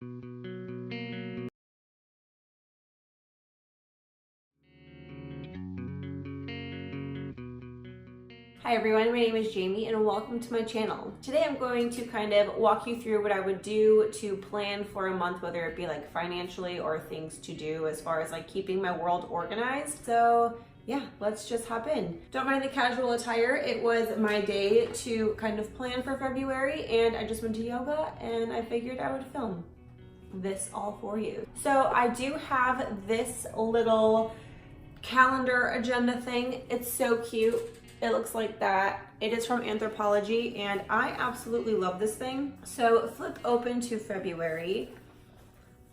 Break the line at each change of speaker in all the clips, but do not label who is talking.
Hi everyone, my name is Jamie and welcome to my channel. Today I'm going to kind of walk you through what I would do to plan for a month, whether it be like financially or things to do as far as like keeping my world organized. So yeah, let's just hop in. Don't mind the casual attire. It was my day to kind of plan for February and I just went to yoga and I figured I would film this all for you. So I do have this little calendar agenda thing. It's so cute. It looks like that. It is from Anthropology and I absolutely love this thing. So flip open to February,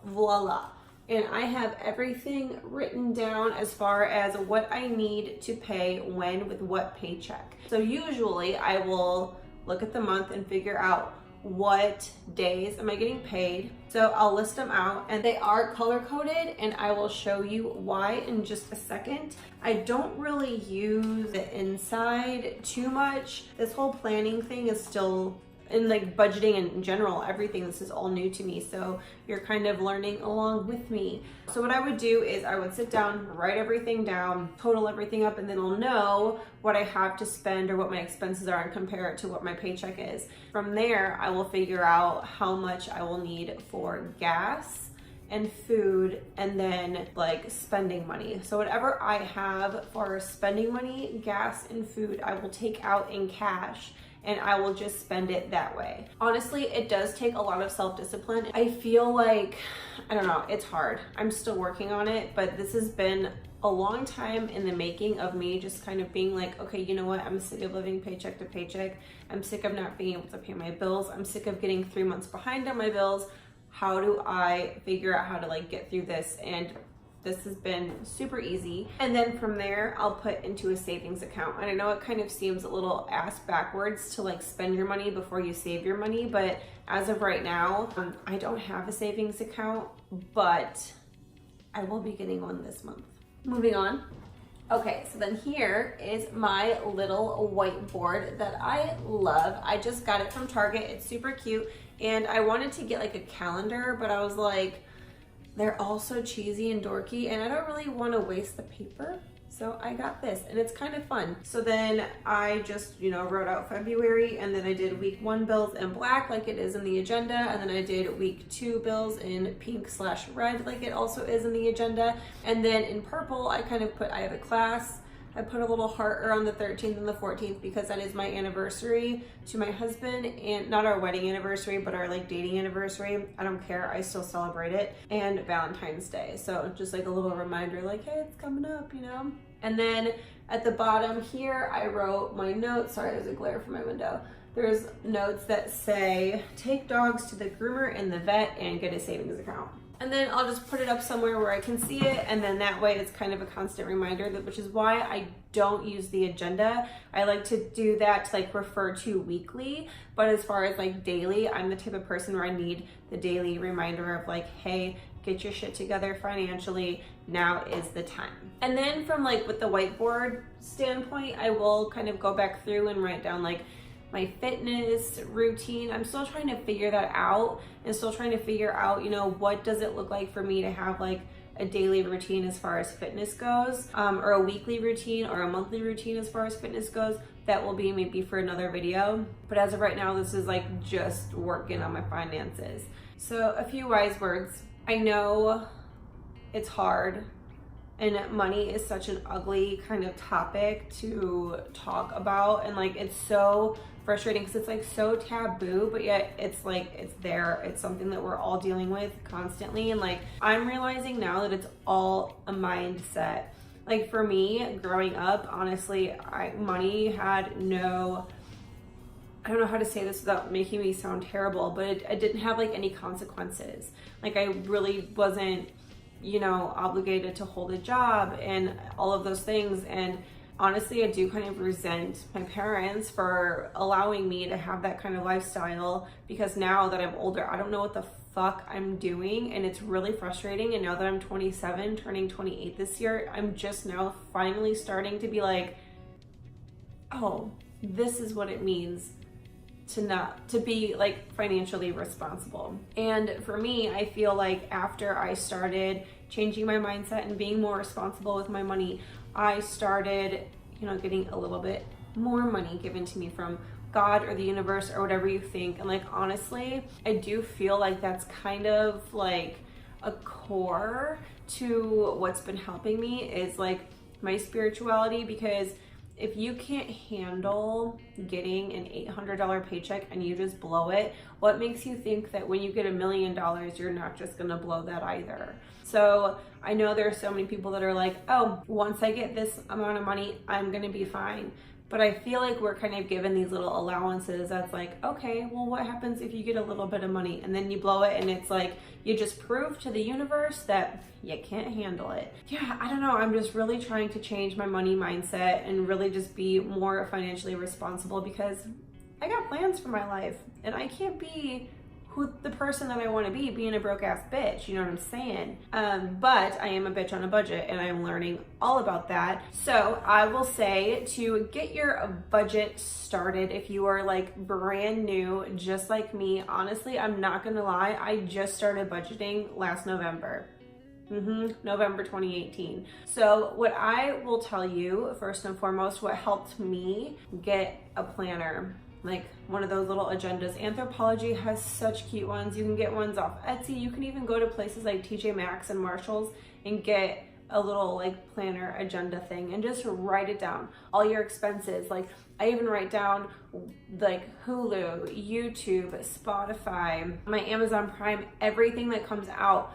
voila. And I have everything written down as far as what I need to pay when with what paycheck. So usually I will look at the month and figure out what days am I getting paid. So I'll list them out and they are color coded and I will show you why in just a second. I don't really use the inside too much. This whole planning thing is still in like budgeting in general, everything. This is all new to me. So you're kind of learning along with me. So what I would do is I would sit down, write everything down, total everything up, and then I'll know what I have to spend or what my expenses are and compare it to what my paycheck is. From there, I will figure out how much I will need for gas and food and then like spending money. So whatever I have for spending money, gas and food, I will take out in cash and I will just spend it that way. Honestly, it does take a lot of self-discipline. I feel like, I don't know, it's hard. I'm still working on it, but this has been a long time in the making of me just kind of being like, okay, you know what? I'm sick of living paycheck to paycheck. I'm sick of not being able to pay my bills. I'm sick of getting 3 months behind on my bills. How do I figure out how to like get through this? And this has been super easy. And then from there, I'll put into a savings account. And I know it kind of seems a little ass backwards to like spend your money before you save your money, but as of right now, I don't have a savings account, but I will be getting one this month. Moving on. Okay, so then here is my little whiteboard that I love. I just got it from Target. It's super cute. And I wanted to get like a calendar, but I was like, they're all so cheesy and dorky and I don't really want to waste the paper. So I got this and it's kind of fun. So then I just, wrote out February and then I did week 1 bills in black like it is in the agenda. And then I did week 2 bills in pink/red like it also is in the agenda. And then in purple, I kind of I have a class. I put a little heart around the 13th and the 14th because that is my anniversary to my husband, and not our wedding anniversary, but our like dating anniversary. I don't care, I still celebrate it. And Valentine's Day. So just like a little reminder like, hey, it's coming up, And then at the bottom here, I wrote my notes. Sorry, there's a glare from my window. There's notes that say, take dogs to the groomer and the vet and get a savings account. And then I'll just put it up somewhere where I can see it. And then that way it's kind of a constant reminder, which is why I don't use the agenda. I like to do that to like refer to weekly. But as far as like daily, I'm the type of person where I need the daily reminder of like, hey, get your shit together financially. Now is the time. And then from like with the whiteboard standpoint, I will kind of go back through and write down like my fitness routine. I'm still trying to figure that out and still trying to figure out, what does it look like for me to have like a daily routine as far as fitness goes, or a weekly routine or a monthly routine as far as fitness goes. That will be maybe for another video. But as of right now, this is like just working on my finances. So a few wise words. I know it's hard and money is such an ugly kind of topic to talk about, and like it's so frustrating because it's like so taboo, but yet it's like it's there. It's something that we're all dealing with constantly, and like I'm realizing now that it's all a mindset. Like for me growing up, honestly, money had no, I don't know how to say this without making me sound terrible, but it didn't have like any consequences. Like I really wasn't obligated to hold a job and all of those things. And honestly, I do kind of resent my parents for allowing me to have that kind of lifestyle, because now that I'm older, I don't know what the fuck I'm doing, and it's really frustrating. And now that I'm 27, turning 28 this year, I'm just now finally starting to be like, oh, this is what it means to be like financially responsible. And for me, I feel like after I started changing my mindset and being more responsible with my money, I started, getting a little bit more money given to me from God or the universe or whatever you think. And like, honestly, I do feel like that's kind of like a core to what's been helping me is like my spirituality, because if you can't handle getting an $800 paycheck and you just blow it, what makes you think that when you get $1 million, you're not just gonna blow that either? So I know there are so many people that are like, oh, once I get this amount of money, I'm gonna be fine. But I feel like we're kind of given these little allowances that's like, okay, well, what happens if you get a little bit of money and then you blow it, and it's like you just prove to the universe that you can't handle it. Yeah, I don't know. I'm just really trying to change my money mindset and really just be more financially responsible, because I got plans for my life and I can't be the person that I want to be being a broke ass bitch, you know what I'm saying? But I am a bitch on a budget, and I'm learning all about that. So I will say to get your budget started, if you are like brand new, just like me, honestly, I'm not gonna lie, I just started budgeting last November. November 2018. So what I will tell you, first and foremost, what helped me get a planner, like one of those little agendas. Anthropology has such cute ones. You can get ones off Etsy. You can even go to places like TJ Maxx and Marshall's and get a little like planner agenda thing and just write it down. All your expenses. Like I even write down like Hulu, YouTube, Spotify, my Amazon Prime, everything that comes out,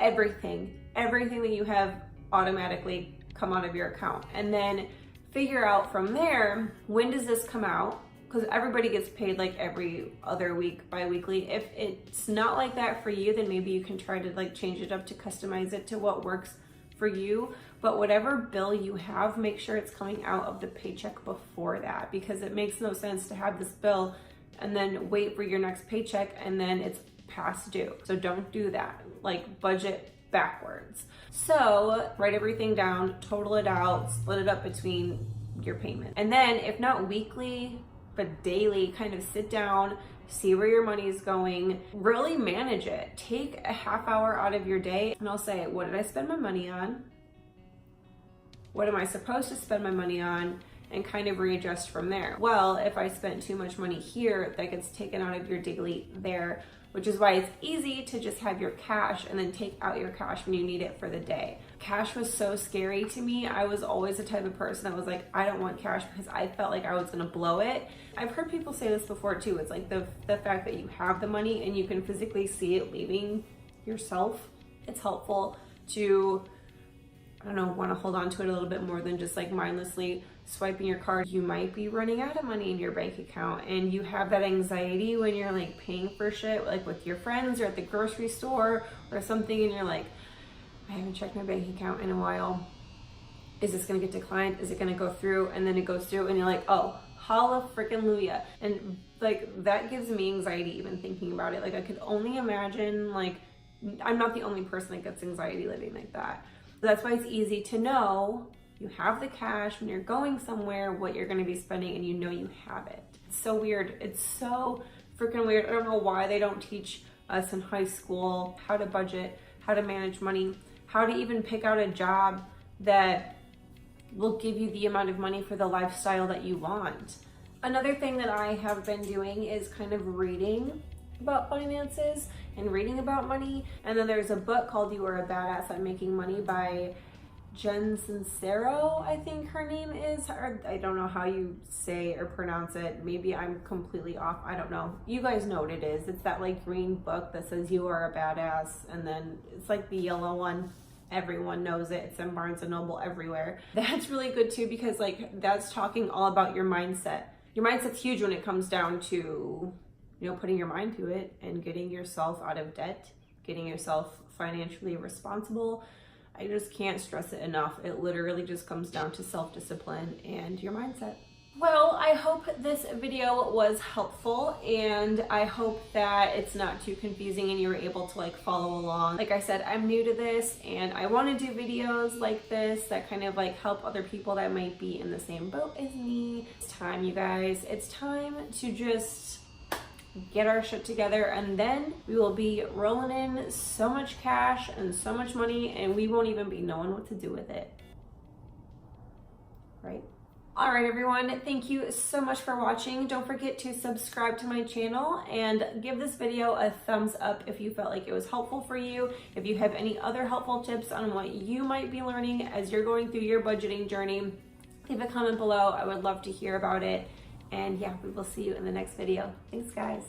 everything that you have automatically come out of your account. And then figure out from there, when does this come out? Because everybody gets paid like every other week, bi-weekly. If it's not like that for you, then maybe you can try to like change it up to customize it to what works for you. But whatever bill you have, make sure it's coming out of the paycheck before that, because it makes no sense to have this bill and then wait for your next paycheck and then it's past due. So don't do that. Like budget backwards. So write everything down, total it out, split it up between your payment. And then if not weekly, but daily, kind of sit down, see where your money is going, really manage it. Take a half hour out of your day and I'll say, what did I spend my money on? What am I supposed to spend my money on? And kind of readjust from there. Well, if I spent too much money here, that gets taken out of your daily there, which is why it's easy to just have your cash and then take out your cash when you need it for the day. Cash was so scary to me. I was always the type of person that was like, I don't want cash, because I felt like I was gonna blow it. I've heard people say this before too. It's like the fact that you have the money and you can physically see it leaving yourself. It's helpful to, I don't know, want to hold on to it a little bit more than just like mindlessly swiping your card. You might be running out of money in your bank account, and you have that anxiety when you're like paying for shit, like with your friends or at the grocery store or something, and you're like, I haven't checked my bank account in a while. Is this gonna get declined? Is it gonna go through? And then it goes through and you're like, oh, holla freaking Luya. And like that gives me anxiety even thinking about it. Like I could only imagine, like I'm not the only person that gets anxiety living like that. That's why it's easy to know you have the cash when you're going somewhere, what you're going to be spending, and you know you have it. It's so weird. It's so freaking weird. I don't know why they don't teach us in high school how to budget, how to manage money, how to even pick out a job that will give you the amount of money for the lifestyle that you want. Another thing that I have been doing is kind of reading about finances and reading about money. And then there's a book called You Are a Badass at Making Money by Sincero, I think her name is, or I don't know how you say or pronounce it. Maybe I'm completely off. I don't know. You guys know what it is. It's that like green book that says You Are a Badass, and then it's like the yellow one. Everyone knows it. It's in Barnes and Noble everywhere. That's really good too, because like that's talking all about your mindset. Your mindset's huge when it comes down to, putting your mind to it and getting yourself out of debt, getting yourself financially responsible. I just can't stress it enough. It literally just comes down to self-discipline and your mindset. Well, I hope this video was helpful, and I hope that it's not too confusing and you were able to like follow along. Like I said, I'm new to this and I want to do videos like this that kind of like help other people that might be in the same boat as me. It's time, you guys. It's time to just get our shit together, and then we will be rolling in so much cash and so much money, and we won't even be knowing what to do with it. Right? All right, everyone, thank you so much for watching. Don't forget to subscribe to my channel and give this video a thumbs up if you felt like it was helpful for you. If you have any other helpful tips on what you might be learning as you're going through your budgeting journey, leave a comment below. I would love to hear about it. And yeah, we will see you in the next video. Thanks, guys.